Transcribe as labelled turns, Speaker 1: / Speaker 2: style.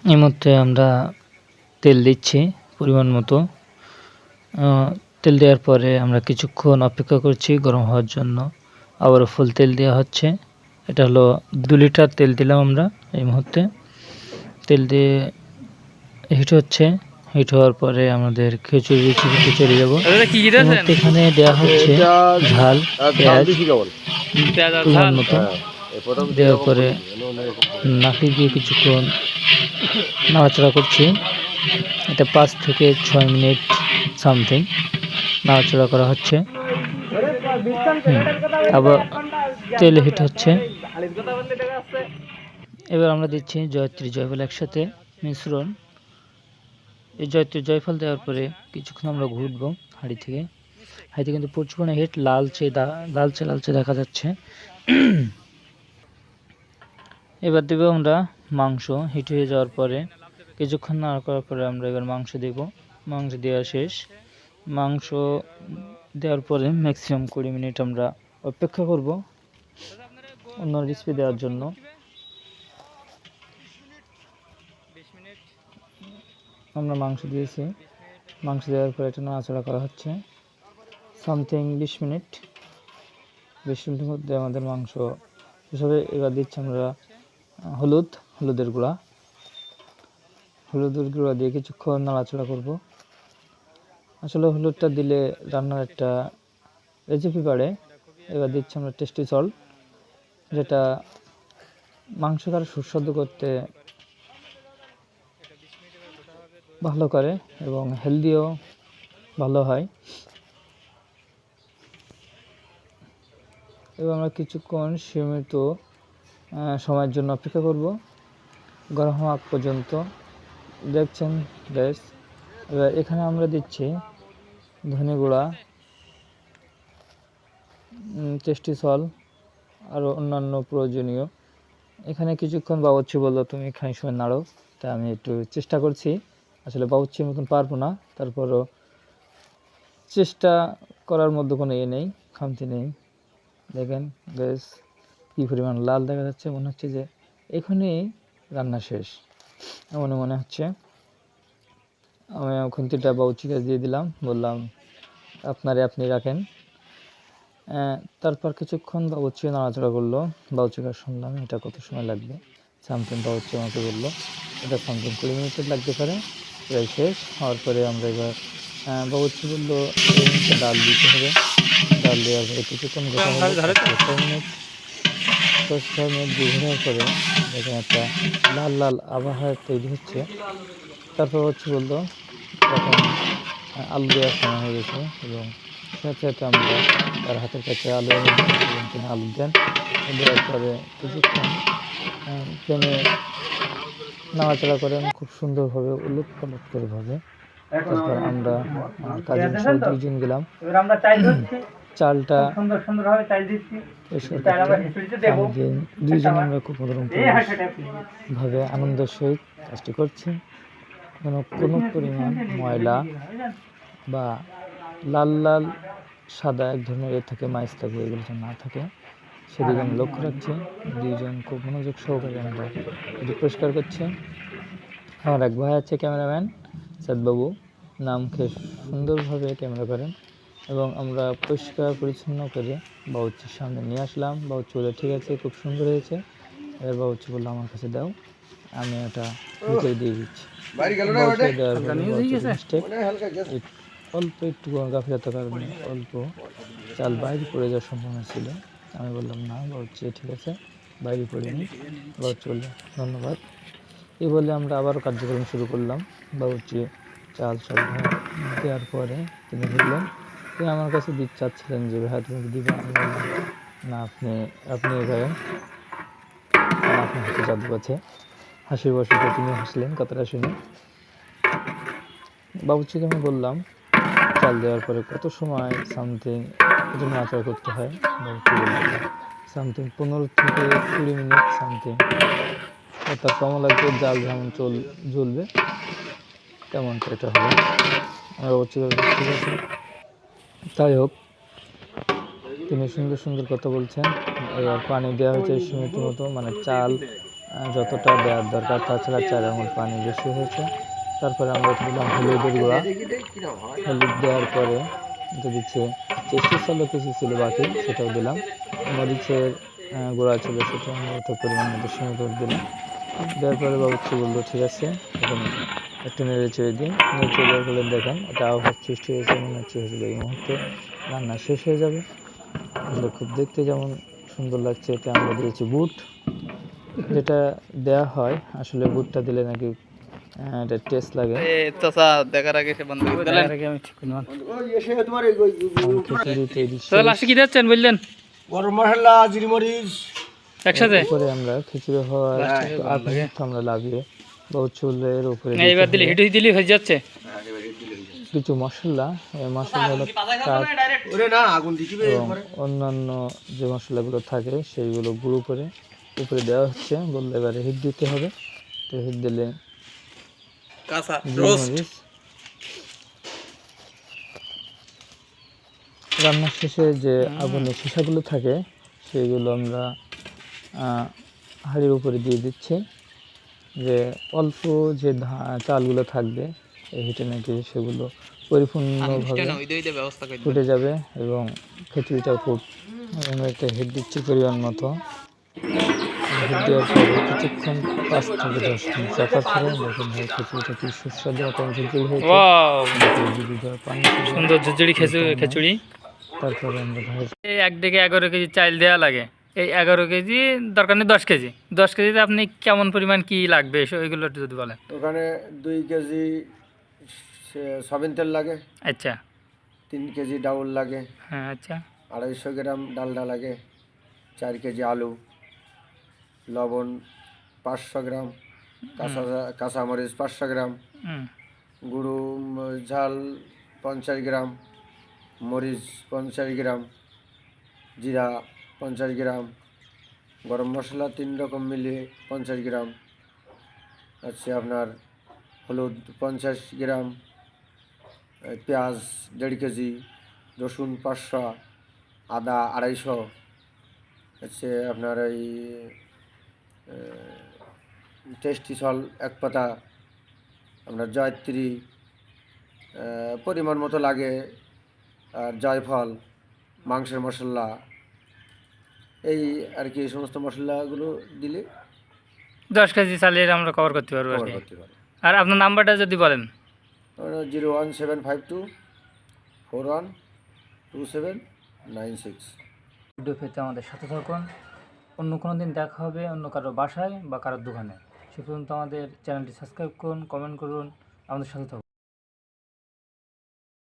Speaker 1: এই মধ্যে আমরা তেল দিচ্ছি পরিমাণ মতো। তেল দেওয়ার পরে আমরা কিছুক্ষণ অপেক্ষা করছি গরম হওয়ার জন্য। আবারও ফুল তেল দেওয়া হচ্ছে। এটা হলো 2 লিটার তেল দিলাম আমরা এই মুহূর্তে। তেল দিয়ে হিট হচ্ছে। হিট হওয়ার পরে আমাদের খিচুড়ি রেসিপিতে চলে যাব। এই মুহূর্তে এখানে দেওয়া হচ্ছে ঝাল, পেঁয়াজ পরিমাণ মতো দেওয়ার পরে নাকি দিয়ে কিছুক্ষণ নাড়াচাড়া করছি। এটা 5 থেকে 6 মিনিট সামথিং নাড়াচাড়া করা হচ্ছে। আবার তেল হিট হচ্ছে। এবার আমরা দিচ্ছি জয়ত্রী জয়ফল একসাথে মিশ্রণ। এই জয়ত্রী জয়ফল দেওয়ার পরে কিছুক্ষণ আমরা ঘুরবো হাঁড়ি থেকে। হাঁড়িতে কিন্তু প্রচুর পরিমাণে হিট, লালচে দেখা যাচ্ছে। এবার দেবো আমরা মাংস। হিট হয়ে যাওয়ার পরে কিছুক্ষণ নাড়া করার পরে আমরা এবার মাংস দেব। মাংস দেওয়া শেষ। মাংস দেওয়ার পরে ম্যাক্সিমাম 20 মিনিট আমরা অপেক্ষা করব অন্য রেসিপি দেওয়ার জন্য। আমরা মাংস দিয়েছি। মাংস দেওয়ার পরে এটা নাড়াচাড়া করা হচ্ছে সামথিং 20 মিনিট। 20 মিনিটের মধ্যে আমাদের মাংস হিসাবে এবার দিচ্ছি আমরা হলুদের গুঁড়া দিয়ে কিছুক্ষণ নাড়াচাড়া করব। আসলে হলুদটা দিলে রান্নার একটা রেসিপি বাড়ে। এবার দিচ্ছি আমরা টেস্টি সল্ট, যেটা মাংসকে আরও সুস্বাদু করতে ভালো করে এবং হেলদিও ভালো হয়। এবং আমরা কিছুক্ষণ সীমিত সময়ের জন্য অপেক্ষা করব গরম হওয়া আগ পর্যন্ত। দেখছেন গ্যাস। এবার এখানে আমরা দিচ্ছি ধনে গুঁড়া, টেস্টি সল্ট, আরও অন্যান্য প্রয়োজনীয়। এখানে কিছুক্ষণ বাবুর্চি বললো তুমি খানিক সময় নাড়ো, তাই আমি একটু চেষ্টা করছি। আসলে বাবুর্চির মতন পারবো না, তারপরও চেষ্টা করার মধ্যে কোনো নেই, খামতি নেই। দেখেন গ্যাস কী পরিমাণ লাল দেখা যাচ্ছে, মনে হচ্ছে যে এখনই রান্না শেষ এমন মনে হচ্ছে। আমি খুন্তিটা বাবুর্চিকে দিয়ে দিলাম, বললাম আপনি রাখেন। তারপর কিছুক্ষণ বাবুর্চি নাড়াচাড়া করলো। বাবুর্চিকে শুনলাম এটা কত সময় লাগবে, সামথিং বাবুর্চি আমাকে বললো এটা সামথিং 20 মিনিটের লাগতে পারে। প্রায় শেষ হওয়ার পরে আমরা এবার বাবুর্চি বললো ডাল দিতে হবে। ডাল দেওয়ার পরে কিছুক্ষণ গোটা হবে 6 মিনিট। 6 মিনিট ঘোরার পরে দেখেন একটা লাল আবহাওয়া তৈরি হচ্ছে। তারপর বললো এখন আলু দেওয়ার সময় হয়ে গেছে এবং সাথে আমরা তার হাতের কাছে আলু এবং তিনি আলু দেন। দেওয়ার পরে কিছুক্ষণ প্যানে নাড়াচাড়া করেন খুব সুন্দরভাবে, উলটপালটভাবে। তারপর আমরা কাজিন সহ 2 জন গেলাম চালটা দুইজন আমরা খুব ভাবে আনন্দের সহিত কাজটি করছি। কোনো পরিমাণ ময়লা বা লাল সাদা এক ধরনের থাকে, মাইস থাকে, এগুলো যেন না থাকে সেদিকে আমি লক্ষ্য রাখছি। 2 জন খুব মনোযোগ সহকারে আমরা এটি পরিষ্কার করছি। আমার এক ভাই আছে ক্যামেরাম্যান সাদবাবু, নাম খেয়ে সুন্দরভাবে ক্যামেরা করেন এবং আমরা পরিষ্কার পরিচ্ছন্ন করে বাবুর্চির সামনে নিয়ে আসলাম। বাবুর্চি বলে ঠিক আছে, খুব সুন্দর হয়েছে। এবার বাবুর্চি বললো আমার কাছে দাও, আমি এটা ভিতরে দিয়ে দিচ্ছি। অল্প একটু গাফিলতার কারণে অল্প চাল বাইরে পড়ে যাওয়ার সম্ভাবনা ছিল। আমি বললাম না বাবুর্চি ঠিক আছে, বাইরে পড়েনি। বাবুর্চি বললো ধন্যবাদ। এই বলে আমরা আবারও কার্যক্রম শুরু করলাম। বাবুর্চি চাল সব দেওয়ার পরে তিনি বললেন, তিনি আমার কাছে চাচ্ছিলেন যে ভাই তুমি দিবা। আমি বললাম না, আপনি করেন, আপনার হাতে জাদু আছে। হাসির বসে তিনি হাসলেন কথাটা শুনে। বাবুর্চিকে আমি বললাম চাল দেওয়ার পরে কত সময় সামথিং এটা নাড়াচাড়া করতে হয়। বাবুর্চি বললাম সামথিং 15 থেকে 20 মিনিট সামথিং, অর্থাৎ কম লাগবে, জাল যেমন জ্বলবে তেমনটা এটা হবে। আমার বাবুর্চি ঠিক আছে। তাই হোক, তিনি সুন্দর কথা বলছেন। এবার পানি দেওয়া হয়েছে সীমিত মতো, মানে চাল যতটা দেওয়ার দরকার তাছাড়া 4 আঙুল পানি বেশি হয়েছে। তারপরে আমরা দিলাম হলুদের গুঁড়া। হলুদ দেওয়ার পরে এটা দিচ্ছে চেষ্টি চালও কিছু ছিল বাকি, সেটাও দিলাম। মরিচের গুঁড়া ছিল, সেটা আমরা তো পরিমাণ মতো সীমিত দিলাম। দেওয়ার পরে বাবুর্চি বললো ঠিক আছে, এখন একটু নেড়ে চেড়ে দিই। নেড়ে চেড়ে দেওয়ার ফলে দেখেন এটা আবহাওয়ার সৃষ্টি হয়েছে, মনে হচ্ছে এই মুহূর্তে রান্না শেষ হয়ে যাবে। আসলে খুব দেখতে যেমন সুন্দর লাগছে। এতে আমরা দিয়েছি বুট, যেটা দেওয়া হয় আসলে বুটটা দিলে নাকি এটা টেস্ট লাগে।
Speaker 2: দেখার আগে সে বন্ধ করে
Speaker 1: দেওয়ার আগে আমি ঠিক করলাম। খিচুড়ি তৈরি
Speaker 2: লাস্টে কি দিচ্ছেন বললেন?
Speaker 3: গরম মশলা, জিরে মরিচ
Speaker 2: একসাথে
Speaker 1: পরে আমরা খিচুড়ি হওয়ার আগ মুহূর্তে আমরা লাগিয়ে বা চুলের উপরে
Speaker 2: এবার দিলে হিট দিলে হয়ে যাচ্ছে।
Speaker 1: কিছু মশলা, মশলাগুলো কাঠ
Speaker 3: ওরে না আগুন দিছিবে
Speaker 1: এবং অন্যান্য যে মশলাগুলো থাকে সেইগুলো গুঁড়ো করে উপরে দেওয়া হচ্ছে। বললে এবারে হিট দিতে হবে। তো হিট দিলে
Speaker 2: কাঁচা
Speaker 1: মরিচ রান্নার শেষে যে আগুনের শিশাগুলো থাকে সেইগুলো আমরা হাঁড়ির উপরে দিয়ে দিচ্ছি, যে অল্প যে চালগুলো থাকবে এই হিটে নাকি সেগুলো পরিপূর্ণভাবে ফুটে যাবে এবং খিচুড়িটাও খুব আমরা একটা হিট দিচ্ছি পরিমাণ মতো। হিট দেওয়ার পরে কিছুক্ষণ 5 থেকে 10 মিনিট রাখার পরে দেখুন ভাই খিচুড়িটা কি সুস্বাদু এবং ঝুরঝুরি হয়েছে।
Speaker 2: সুন্দর ঝুরঝুরি খিচুড়ি।
Speaker 1: তারপরে আমরা ভাই
Speaker 2: একদিকে 11 কেজি চাল দেওয়া লাগে। এই 11 কেজি দরকার নেই 10 কেজি। 10 কেজিতে আপনি কেমন পরিমাণ কি লাগবে ওইগুলো একটু যদি বলেন।
Speaker 3: ওখানে 2 কেজি সয়াবিন তেল লাগে,
Speaker 2: আচ্ছা
Speaker 3: 3 কেজি ডাউল লাগে,
Speaker 2: হ্যাঁ আচ্ছা
Speaker 3: 250 গ্রাম ডালডা লাগে, 4 কেজি আলু, লবণ 500 গ্রাম, কাঁচামরিচ 500 গ্রাম,
Speaker 2: হুম
Speaker 3: গুঁড়ো ঝাল 50 গ্রাম, মরিচ 50 গ্রাম, জিরা 50 গ্রাম, গরম মশলা 3 রকম মিলিয়ে 50 গ্রাম, আচ্ছা আপনার হলুদ 50 গ্রাম, পেঁয়াজ 1.5 কেজি, রসুন 500, আদা 250, হচ্ছে আপনার এই টেস্টি সল্ট 1 পাতা, আপনার জয়ত্রী পরিমাণ মতো লাগে, আর জয়ফল, মাংসের মশলা, এই আর কি এই সমস্ত মশলাগুলো দিলে
Speaker 2: 10 কেজি চালের আমরা কভার করতে পারবো আর
Speaker 3: কভার
Speaker 2: কি।
Speaker 3: করতে পারে।
Speaker 2: আর আপনার নাম্বারটা যদি বলেন।
Speaker 3: 01752412796।
Speaker 1: ভিডিও পেতে আমাদের সাথে থাকুন। অন্য কোনো দিন দেখা হবে অন্য কারো বাসায় বা কারোর দোকানে। সে পর্যন্ত আমাদের চ্যানেলটি সাবস্ক্রাইব করুন, কমেন্ট করুন, আমাদের সাথে থাকুন।